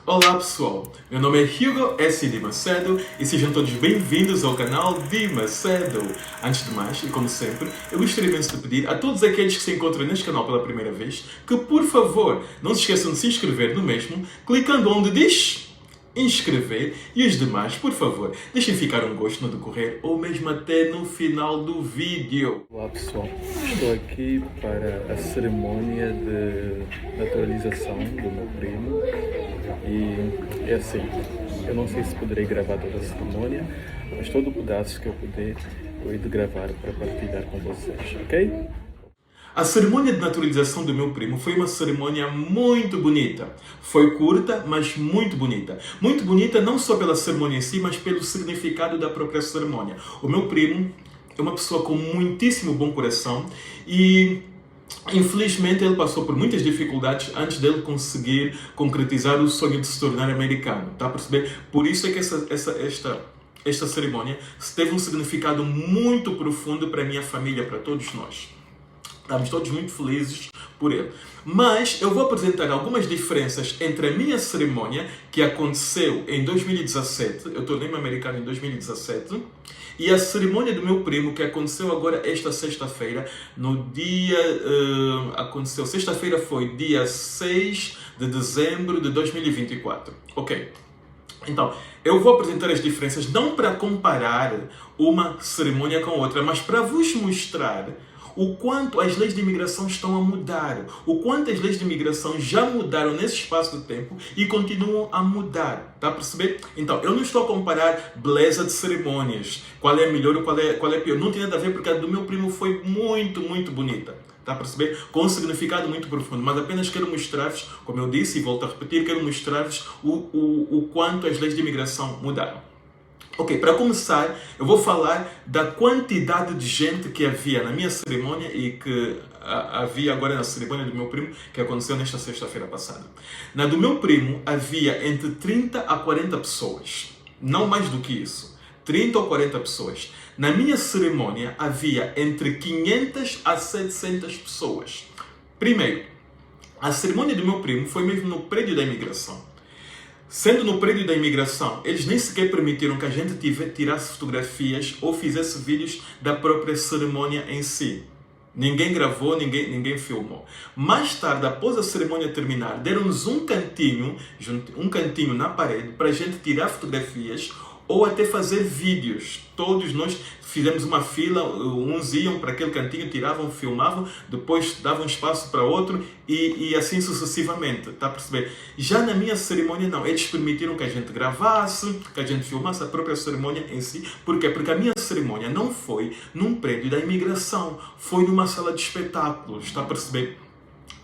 Olá pessoal, meu nome é Hugo S. de Macedo e sejam todos bem-vindos ao canal de Macedo. Antes de mais, e como sempre, eu gostaria imenso de pedir a todos aqueles que se encontram neste canal pela primeira vez que, por favor, não se esqueçam de se inscrever no mesmo, clicando onde diz inscrever, e os demais, por favor, deixem ficar um gosto no decorrer ou mesmo até no final do vídeo. Olá pessoal, estou aqui para a cerimônia de naturalização do meu primo e é assim, eu não sei se poderei gravar toda a cerimônia, mas todo o pedaço que eu puder eu hei de gravar para partilhar com vocês, ok? A cerimônia de naturalização do meu primo foi uma cerimônia muito bonita. Foi curta, mas muito bonita. Muito bonita não só pela cerimônia em si, mas pelo significado da própria cerimônia. O meu primo é uma pessoa com muitíssimo bom coração e infelizmente ele passou por muitas dificuldades antes dele conseguir concretizar o sonho de se tornar americano. Está a perceber? Por isso é que esta cerimônia teve um significado muito profundo para a minha família, para todos nós. Estamos todos muito felizes por ele. Mas eu vou apresentar algumas diferenças entre a minha cerimônia, que aconteceu em 2017, eu tornei-me americano em 2017, e a cerimônia do meu primo, que aconteceu agora esta sexta-feira, no dia... aconteceu, sexta-feira foi dia 6 de dezembro de 2024. Ok. Então, eu vou apresentar as diferenças não para comparar uma cerimônia com outra, mas para vos mostrar o quanto as leis de imigração estão a mudar, o quanto as leis de imigração já mudaram nesse espaço de tempo e continuam a mudar, tá a perceber? Então, eu não estou a comparar beleza de cerimônias, qual é melhor ou qual é pior, não tem nada a ver porque a do meu primo foi muito, muito bonita, tá a perceber? Com um significado muito profundo, mas apenas quero mostrar-vos, como eu disse e volto a repetir, quero mostrar-vos o quanto as leis de imigração mudaram. Ok, para começar, eu vou falar da quantidade de gente que havia na minha cerimônia e que havia agora na cerimônia do meu primo, que aconteceu nesta sexta-feira passada. Na do meu primo havia entre 30 a 40 pessoas, não mais do que isso, 30 ou 40 pessoas. Na minha cerimônia havia entre 500 a 700 pessoas. Primeiro, a cerimônia do meu primo foi mesmo no prédio da imigração. Sendo no prédio da imigração, eles nem sequer permitiram que a gente tirasse fotografias ou fizesse vídeos da própria cerimônia em si. Ninguém gravou, ninguém filmou. Mais tarde, após a cerimônia terminar, deram-nos um cantinho na parede para a gente tirar fotografias ou até fazer vídeos. Todos nós fizemos uma fila, uns iam para aquele cantinho, tiravam, filmavam, depois davam espaço para outro e assim sucessivamente, está a perceber? Já na minha cerimônia não, eles permitiram que a gente gravasse, que a gente filmasse a própria cerimônia em si. Por quê? Porque a minha cerimônia não foi num prédio da imigração, foi numa sala de espetáculos, está a perceber?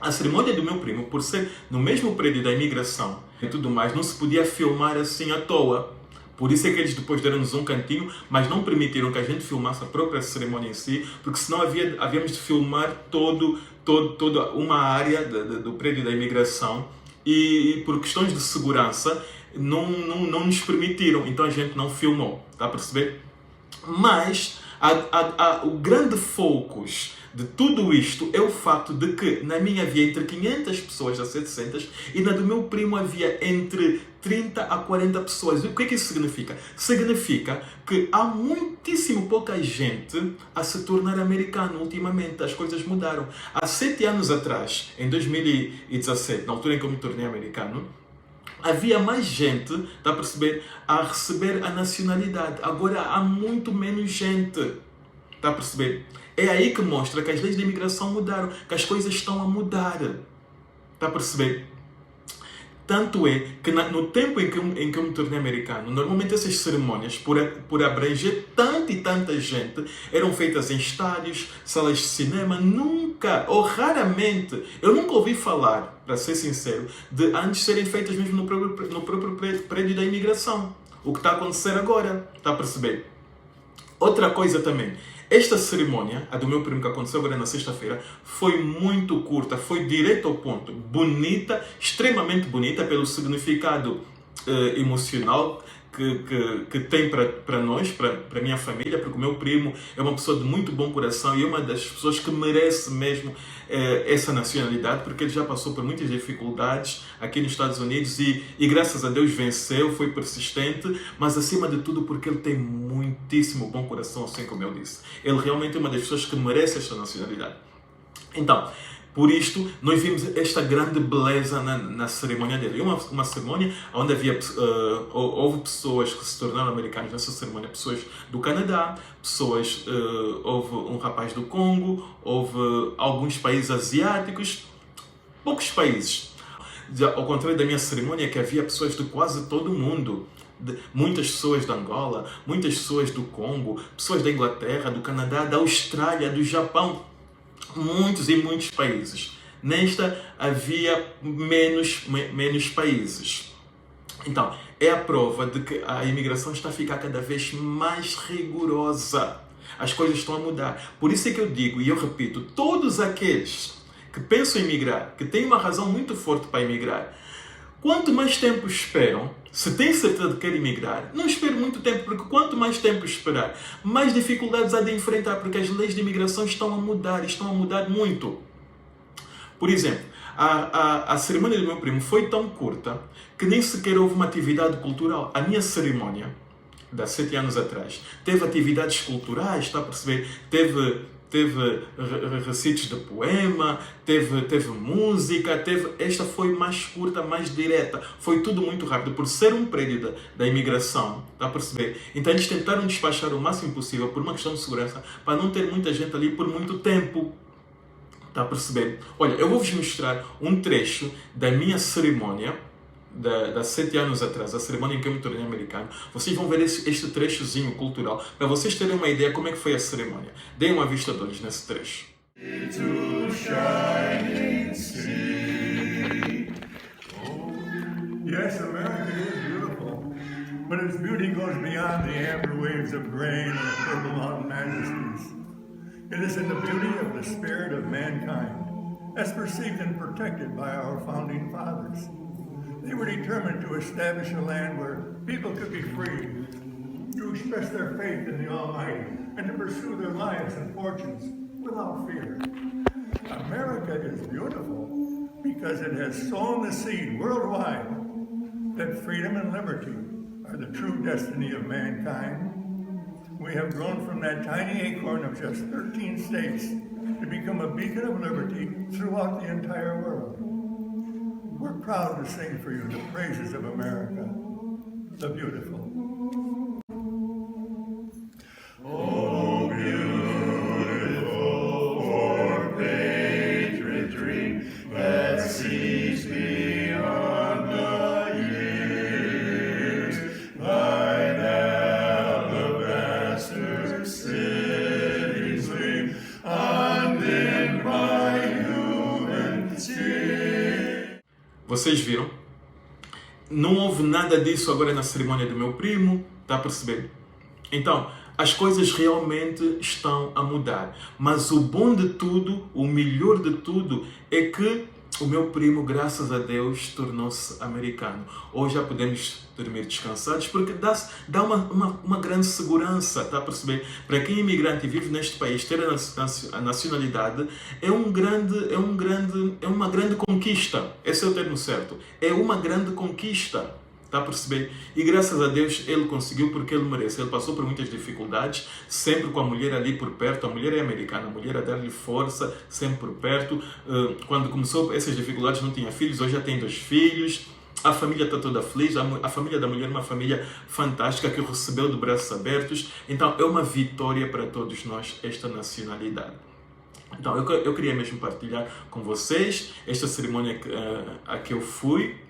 A cerimônia do meu primo, por ser no mesmo prédio da imigração e tudo mais, não se podia filmar assim à toa. Por isso é que eles depois deram-nos um cantinho, mas não permitiram que a gente filmasse a própria cerimônia em si, porque senão havíamos de filmar toda uma área do prédio da imigração e por questões de segurança não nos permitiram, então a gente não filmou, está a perceber? Mas o grande focus de tudo isto é o facto de que na minha havia entre 500 pessoas a 700 e na do meu primo havia entre 30 a 40 pessoas. O que é que isso significa? Significa que há muitíssimo pouca gente a se tornar americano ultimamente. As coisas mudaram. Há 7 anos atrás, em 2017, na altura em que eu me tornei americano, havia mais gente, está a perceber, a receber a nacionalidade. Agora há muito menos gente. Está a perceber? É aí que mostra que as leis de imigração mudaram, que as coisas estão a mudar. Está a perceber? Tanto é que no tempo em que eu me tornei americano, normalmente essas cerimônias, por abranger tanta e tanta gente, eram feitas em estádios, salas de cinema, nunca, ou raramente, eu nunca ouvi falar, para ser sincero, de antes serem feitas mesmo no próprio prédio da imigração. O que está a acontecer agora, está a perceber? Outra coisa também, esta cerimônia, a do meu primo que aconteceu agora na sexta-feira, foi muito curta, foi direto ao ponto, bonita, extremamente bonita pelo significado emocional que tem para nós, para a minha família, porque o meu primo é uma pessoa de muito bom coração e é uma das pessoas que merece mesmo essa nacionalidade, porque ele já passou por muitas dificuldades aqui nos Estados Unidos e graças a Deus venceu, foi persistente, mas acima de tudo porque ele tem muitíssimo bom coração, assim como eu disse. Ele realmente é uma das pessoas que merece esta nacionalidade. Então, por isto, nós vimos esta grande beleza na cerimônia dele. Uma cerimônia onde houve pessoas que se tornaram americanos nessa cerimônia, pessoas do Canadá, houve um rapaz do Congo, houve alguns países asiáticos, poucos países. Ao contrário da minha cerimônia, que havia pessoas de quase todo o mundo. Muitas pessoas da Angola, muitas pessoas do Congo, pessoas da Inglaterra, do Canadá, da Austrália, do Japão. Muitos e muitos países. Nesta havia menos países. Então, é a prova de que a imigração está a ficar cada vez mais rigorosa. As coisas estão a mudar. Por isso é que eu digo e eu repito, todos aqueles que pensam em migrar, que têm uma razão muito forte para emigrar, quanto mais tempo esperam, se têm certeza de que querem emigrar, não espere muito tempo, porque quanto mais tempo esperar, mais dificuldades há de enfrentar, porque as leis de imigração estão a mudar muito. Por exemplo, a cerimônia do meu primo foi tão curta que nem sequer houve uma atividade cultural. A minha cerimônia, de há 7 anos atrás, teve atividades culturais, está a perceber? Teve recitos de poema, teve música, esta foi mais curta, mais direta, foi tudo muito rápido, por ser um prédio da imigração, está a perceber? Então eles tentaram despachar o máximo possível por uma questão de segurança, para não ter muita gente ali por muito tempo, está a perceber? Olha, eu vou-vos mostrar um trecho da minha cerimônia, de 7 anos atrás, a cerimônia em que eu me tornei americano. Vocês vão ver este trechozinho cultural para vocês terem uma ideia como é que foi a cerimônia. Deem uma vista de olhos nesse trecho. Yes, America is beautiful, but its beauty goes beyond the amber waves of grain and the purple mountain majesties. It is in the beauty of the spirit of mankind, as perceived and protected by our founding fathers. They were determined to establish a land where people could be free to express their faith in the Almighty and to pursue their lives and fortunes without fear. America is beautiful because it has sown the seed worldwide that freedom and liberty are the true destiny of mankind. We have grown from that tiny acorn of just 13 states to become a beacon of liberty throughout the entire world. We're proud to sing for you the praises of America, the beautiful. Oh, beautiful for patriotry that sees beyond the years, thine alabaster cities gleam, undimmed by human tears. Vocês viram? Não houve nada disso agora na cerimônia do meu primo, está a perceber? Então, as coisas realmente estão a mudar. Mas o bom de tudo, o melhor de tudo, é que o meu primo, graças a Deus, tornou-se americano. Hoje já podemos dormir descansados, porque dá uma grande segurança, está a perceber? Para quem é imigrante e vive neste país, ter a nacionalidade é uma grande conquista. Esse é o termo certo. É uma grande conquista. Está a perceber? E graças a Deus ele conseguiu, porque ele merece. Ele passou por muitas dificuldades, sempre com a mulher ali por perto. A mulher é americana, a mulher a dar-lhe força, sempre por perto. Quando começou essas dificuldades não tinha filhos, hoje já tem 2 filhos. A família está toda feliz, a família da mulher é uma família fantástica que o recebeu de braços abertos. Então é uma vitória para todos nós esta nacionalidade. Então eu queria mesmo partilhar com vocês esta cerimônia a que eu fui,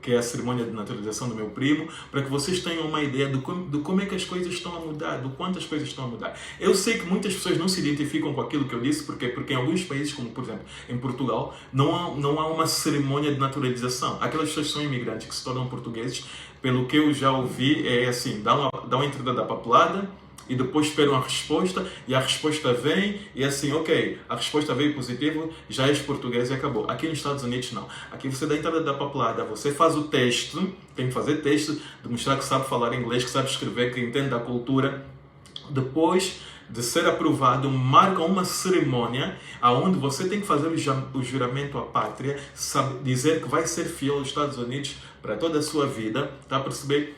que é a cerimônia de naturalização do meu primo, para que vocês tenham uma ideia de como é que as coisas estão a mudar, do quanto as coisas estão a mudar. Eu sei que muitas pessoas não se identificam com aquilo que eu disse, porque em alguns países, como por exemplo em Portugal, não há uma cerimônia de naturalização. Aquelas pessoas que são imigrantes, que se tornam portugueses, pelo que eu já ouvi, é assim, dá uma entrada da papelada, e depois esperam a resposta e a resposta vem e assim, ok, a resposta veio positivo, já és português e acabou. Aqui nos Estados Unidos não. Aqui você dá a entrada da papelada, você faz o teste, tem que fazer teste, demonstrar que sabe falar inglês, que sabe escrever, que entende da cultura. Depois de ser aprovado, marcam uma cerimônia onde você tem que fazer o juramento à pátria, dizer que vai ser fiel aos Estados Unidos para toda a sua vida, está a perceber?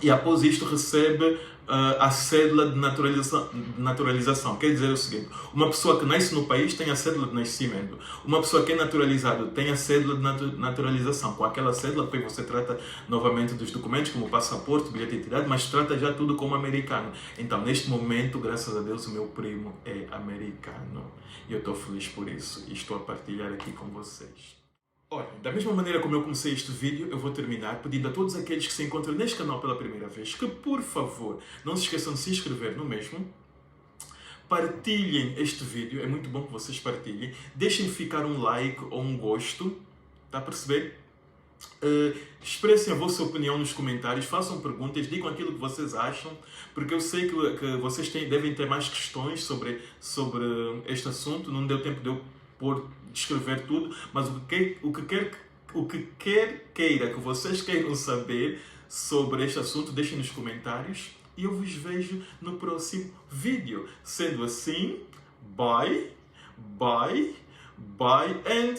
E após isto recebe a cédula de naturalização. Quer dizer o seguinte, uma pessoa que nasce no país tem a cédula de nascimento. Uma pessoa que é naturalizada tem a cédula de naturalização. Com aquela cédula, depois você trata novamente dos documentos, como passaporte, bilhete de identidade, mas trata já tudo como americano. Então, neste momento, graças a Deus, o meu primo é americano. E eu estou feliz por isso. E estou a partilhar aqui com vocês. Olha, da mesma maneira como eu comecei este vídeo, eu vou terminar pedindo a todos aqueles que se encontram neste canal pela primeira vez que, por favor, não se esqueçam de se inscrever no mesmo, partilhem este vídeo, é muito bom que vocês partilhem, deixem ficar um like ou um gosto, está a perceber? Expressem a vossa opinião nos comentários, façam perguntas, digam aquilo que vocês acham, porque eu sei que vocês devem ter mais questões sobre este assunto, não deu tempo de eu escrever tudo, mas o que queira que vocês queiram saber sobre este assunto, deixem nos comentários e eu vos vejo no próximo vídeo. Sendo assim, bye, bye, bye and